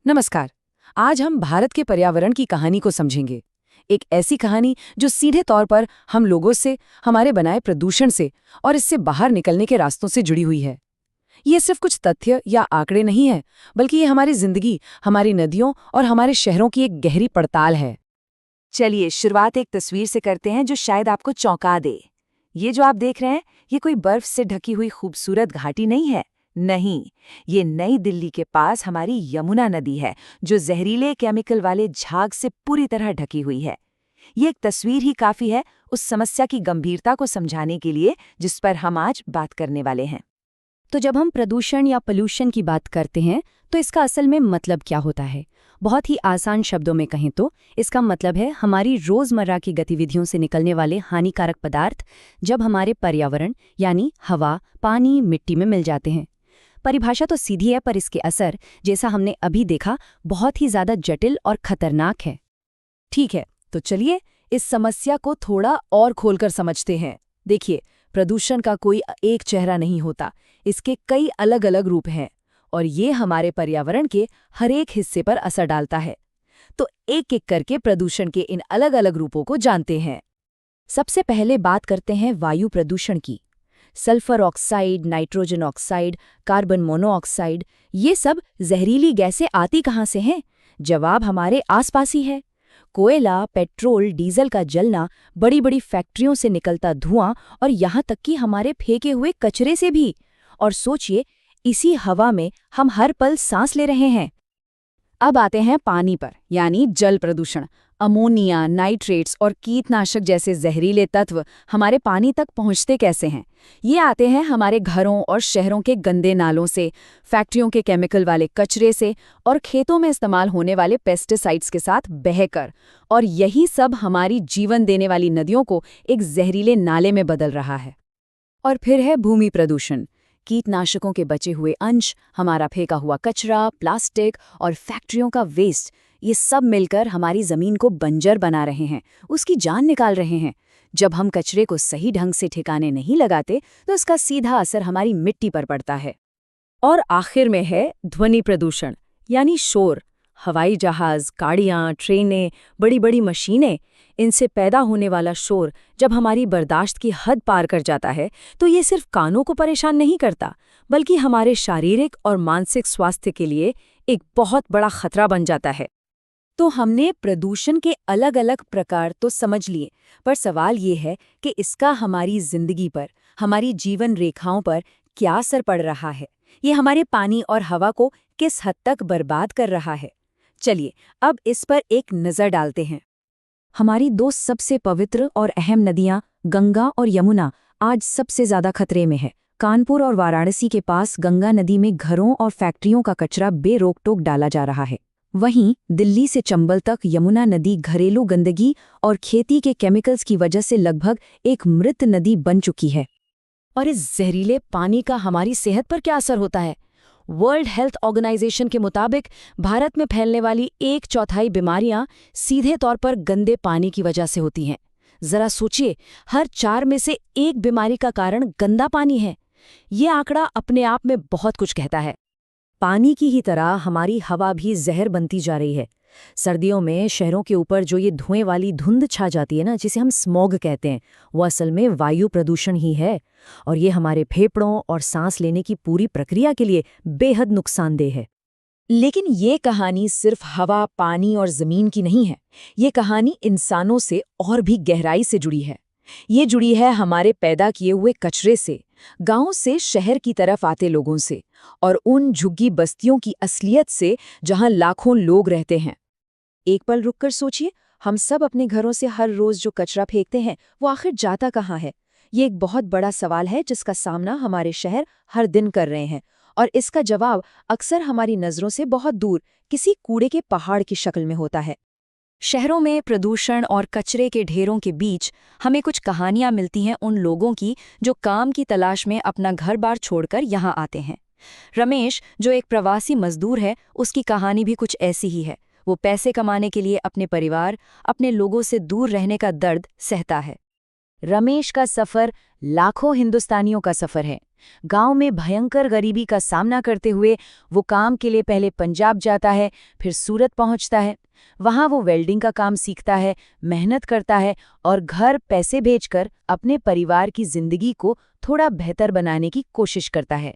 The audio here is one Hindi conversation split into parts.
नमस्कार। आज हम भारत के पर्यावरण की कहानी को समझेंगे। एक ऐसी कहानी जो सीधे तौर पर हम लोगों से, हमारे बनाए प्रदूषण से और इससे बाहर निकलने के रास्तों से जुड़ी हुई है। ये सिर्फ कुछ तथ्य या आंकड़े नहीं है, बल्कि ये हमारी जिंदगी, हमारी नदियों और हमारे शहरों की एक गहरी पड़ताल है। चलिए शुरुआत एक तस्वीर से करते हैं जो शायद आपको चौंका दे। ये जो आप देख रहे हैं, ये कोई बर्फ से ढकी हुई खूबसूरत घाटी नहीं है। नहीं, ये नई दिल्ली के पास हमारी यमुना नदी है, जो जहरीले केमिकल वाले झाग से पूरी तरह ढकी हुई है। ये एक तस्वीर ही काफी है उस समस्या की गंभीरता को समझाने के लिए जिस पर हम आज बात करने वाले हैं। तो जब हम प्रदूषण या पोल्यूशन की बात करते हैं तो इसका असल में मतलब क्या होता है? बहुत ही आसान शब्दों में कहें तो इसका मतलब है हमारी रोजमर्रा की गतिविधियों से निकलने वाले हानिकारक पदार्थ जब हमारे पर्यावरण यानी हवा, पानी, मिट्टी में मिल जाते हैं। परिभाषा तो सीधी है, पर इसके असर, जैसा हमने अभी देखा, बहुत ही ज्यादा जटिल और खतरनाक है। ठीक है, तो चलिए इस समस्या को थोड़ा और खोलकर समझते हैं। देखिए, प्रदूषण का कोई एक चेहरा नहीं होता, इसके कई अलग अलग रूप हैं और ये हमारे पर्यावरण के हर एक हिस्से पर असर डालता है। तो एक एक करके प्रदूषण के इन अलग अलग रूपों को जानते हैं। सबसे पहले बात करते हैं वायु प्रदूषण की। Sulphur oxide, nitrogen oxide, carbon monoxide, ये सब जहरीली गैसें आती कहाँ से हैं? जवाब हमारे आसपास ही है। कोयला, पेट्रोल, डीजल का जलना, बड़ी बड़ी फैक्ट्रियों से निकलता धुआं और यहाँ तक कि हमारे फेंके हुए कचरे से भी। और सोचिए, इसी हवा में हम हर पल सांस ले रहे हैं। अब आते हैं पानी पर, यानी जल प्रदूषण। अमोनिया, नाइट्रेट्स और कीटनाशक जैसे जहरीले तत्व हमारे पानी तक पहुंचते कैसे हैं? ये आते हैं हमारे घरों और शहरों के गंदे नालों से, फैक्ट्रियों के केमिकल वाले कचरे से और खेतों में इस्तेमाल होने वाले पेस्टिसाइड्स के साथ बहकर। और यही सब हमारी जीवन देने वाली नदियों को एक जहरीले नाले में बदल रहा है। और फिर है भूमि प्रदूषण। कीटनाशकों के बचे हुए अंश, हमारा फेंका हुआ कचरा, प्लास्टिक और फैक्ट्रियों का वेस्ट, ये सब मिलकर हमारी जमीन को बंजर बना रहे हैं, उसकी जान निकाल रहे हैं। जब हम कचरे को सही ढंग से ठिकाने नहीं लगाते तो इसका सीधा असर हमारी मिट्टी पर पड़ता है। और आखिर में है ध्वनि प्रदूषण, यानी शोर। हवाई जहाज, गाड़ियाँ, ट्रेनें, बड़ी बड़ी मशीनें, इनसे पैदा होने वाला शोर जब हमारी बर्दाश्त की हद पार कर जाता है तो ये सिर्फ कानों को परेशान नहीं करता, बल्कि हमारे शारीरिक और मानसिक स्वास्थ्य के लिए एक बहुत बड़ा खतरा बन जाता है। तो हमने प्रदूषण के अलग अलग प्रकार तो समझ लिए, पर सवाल ये है कि इसका हमारी जिंदगी पर, हमारी जीवन रेखाओं पर क्या असर पड़ रहा है? ये हमारे पानी और हवा को किस हद तक बर्बाद कर रहा है? चलिए अब इस पर एक नज़र डालते हैं। हमारी दो सबसे पवित्र और अहम नदियां गंगा और यमुना आज सबसे ज्यादा खतरे में है। कानपुर और वाराणसी के पास गंगा नदी में घरों और फैक्ट्रियों का कचरा बेरोक-टोक डाला जा रहा है। वहीं दिल्ली से चंबल तक यमुना नदी घरेलू गंदगी और खेती के केमिकल्स की वजह से लगभग एक मृत नदी बन चुकी है। और इस जहरीले पानी का हमारी सेहत पर क्या असर होता है? वर्ल्ड हेल्थ ऑर्गेनाइजेशन के मुताबिक भारत में फैलने वाली 1/4 बीमारियां सीधे तौर पर गंदे पानी की वजह से होती हैं। जरा सोचिए, हर 4 में से 1 बीमारी का कारण गंदा पानी है। ये आंकड़ा अपने आप में बहुत कुछ कहता है। पानी की ही तरह हमारी हवा भी जहर बनती जा रही है। सर्दियों में शहरों के ऊपर जो ये धुएं वाली धुंध छा जाती है ना, जिसे हम स्मॉग कहते हैं, वो असल में वायु प्रदूषण ही है। और ये हमारे फेफड़ों और सांस लेने की पूरी प्रक्रिया के लिए बेहद नुकसानदेह है। लेकिन ये कहानी सिर्फ हवा, पानी और जमीन की नहीं है। ये कहानी इंसानों से और भी गहराई से जुड़ी है। ये जुड़ी है हमारे पैदा किए हुए कचरे से, गांव से शहर की तरफ आते लोगों से, और उन झुग्गी बस्तियों की असलियत से जहां लाखों लोग रहते हैं। एक पल रुककर सोचिए, हम सब अपने घरों से हर रोज जो कचरा फेंकते हैं, वो आखिर जाता कहाँ है? ये एक बहुत बड़ा सवाल है जिसका सामना हमारे शहर हर दिन कर रहे हैं, और इसका जवाब अक्सर हमारी नज़रों से बहुत दूर किसी कूड़े के पहाड़ की शक्ल में होता है। शहरों में प्रदूषण और कचरे के ढेरों के बीच हमें कुछ कहानियां मिलती हैं उन लोगों की जो काम की तलाश में अपना घर-बार छोड़कर यहाँ आते हैं। रमेश, जो एक प्रवासी मजदूर है, उसकी कहानी भी कुछ ऐसी ही है। वो पैसे कमाने के लिए अपने परिवार, अपने लोगों से दूर रहने का दर्द सहता है। रमेश का सफर लाखों हिंदुस्तानियों का सफर है। गांव में भयंकर गरीबी का सामना करते हुए वो काम के लिए पहले पंजाब जाता है, फिर सूरत पहुंचता है। वहां वो वेल्डिंग का काम सीखता है, मेहनत करता है और घर पैसे भेजकर अपने परिवार की जिंदगी को थोड़ा बेहतर बनाने की कोशिश करता है।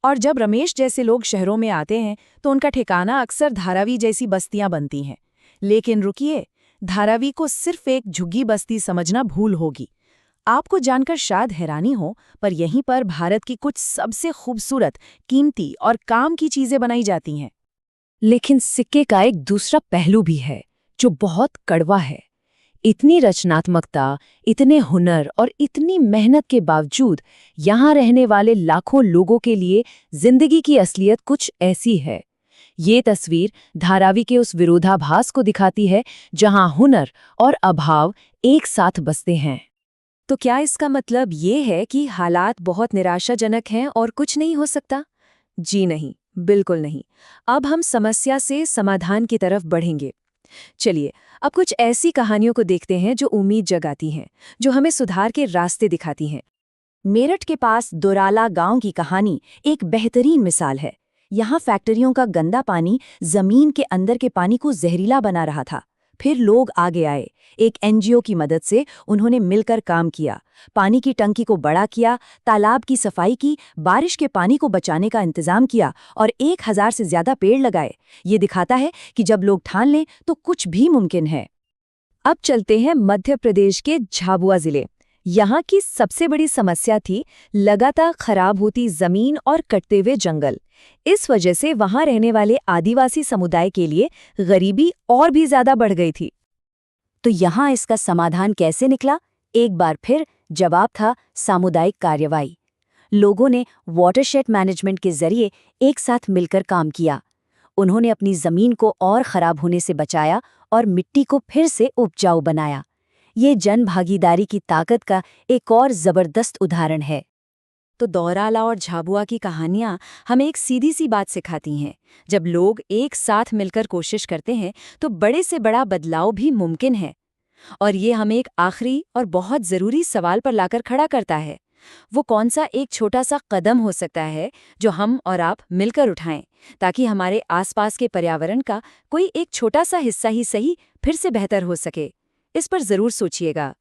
और जब रमेश जैसे लोग शहरों में आते हैं तो उनका ठिकाना अक्सर धारावी जैसी बस्तियां बनती हैं। लेकिन रुकिए, धारावी को सिर्फ एक झुग्गी बस्ती समझना भूल होगी। आपको जानकर शायद हैरानी हो, पर यहीं पर भारत की कुछ सबसे खूबसूरत, कीमती और काम की चीजें बनाई जाती हैं। लेकिन सिक्के का एक दूसरा पहलू भी है जो बहुत कड़वा है। इतनी रचनात्मकता, इतने हुनर और इतनी मेहनत के बावजूद यहाँ रहने वाले लाखों लोगों के लिए जिंदगी की असलियत कुछ ऐसी है। ये तस्वीर धारावी के उस विरोधाभास को दिखाती है जहाँ हुनर और अभाव एक साथ बसते हैं। तो क्या इसका मतलब ये है कि हालात बहुत निराशाजनक हैं और कुछ नहीं हो सकता? जी नहीं, बिल्कुल नहीं। अब हम समस्या से समाधान की तरफ बढ़ेंगे। चलिए, अब कुछ ऐसी कहानियों को देखते हैं जो उम्मीद जगाती हैं, जो हमें सुधार के रास्ते दिखाती हैं। मेरठ के पास दोराला गांव की कहानी एक बेहतरीन मिसाल है। यहाँ फैक्ट्रियों का गंदा पानी जमीन के अंदर के पानी को जहरीला बना रहा था। फिर लोग आगे आए। एक एनजीओ की मदद से उन्होंने मिलकर काम किया, पानी की टंकी को बड़ा किया, तालाब की सफाई की, बारिश के पानी को बचाने का इंतजाम किया और 1000 से ज्यादा पेड़ लगाए। ये दिखाता है कि जब लोग ठान लें तो कुछ भी मुमकिन है। अब चलते हैं मध्य प्रदेश के झाबुआ जिले। यहाँ की सबसे बड़ी समस्या थी लगातार खराब होती जमीन और कटते हुए जंगल। इस वजह से वहां रहने वाले आदिवासी समुदाय के लिए गरीबी और भी ज्यादा बढ़ गई थी। तो यहाँ इसका समाधान कैसे निकला? एक बार फिर जवाब था सामुदायिक कार्रवाई। लोगों ने वाटरशेड मैनेजमेंट के जरिए एक साथ मिलकर काम किया। उन्होंने अपनी जमीन को और खराब होने से बचाया और मिट्टी को फिर से उपजाऊ बनाया। ये जन भागीदारी की ताकत का एक और जबरदस्त उदाहरण है। तो दोराला और झाबुआ की कहानियां हमें एक सीधी सी बात सिखाती हैं। जब लोग एक साथ मिलकर कोशिश करते हैं तो बड़े से बड़ा बदलाव भी मुमकिन है। और ये हमें एक आखिरी और बहुत ज़रूरी सवाल पर लाकर खड़ा करता है। वो कौन सा एक छोटा सा कदम हो सकता है जो हम और आप मिलकर उठाएं, ताकि हमारे आसपास के पर्यावरण का कोई एक छोटा सा हिस्सा ही सही फिर से बेहतर हो सके? इस पर ज़रूर सोचिएगा।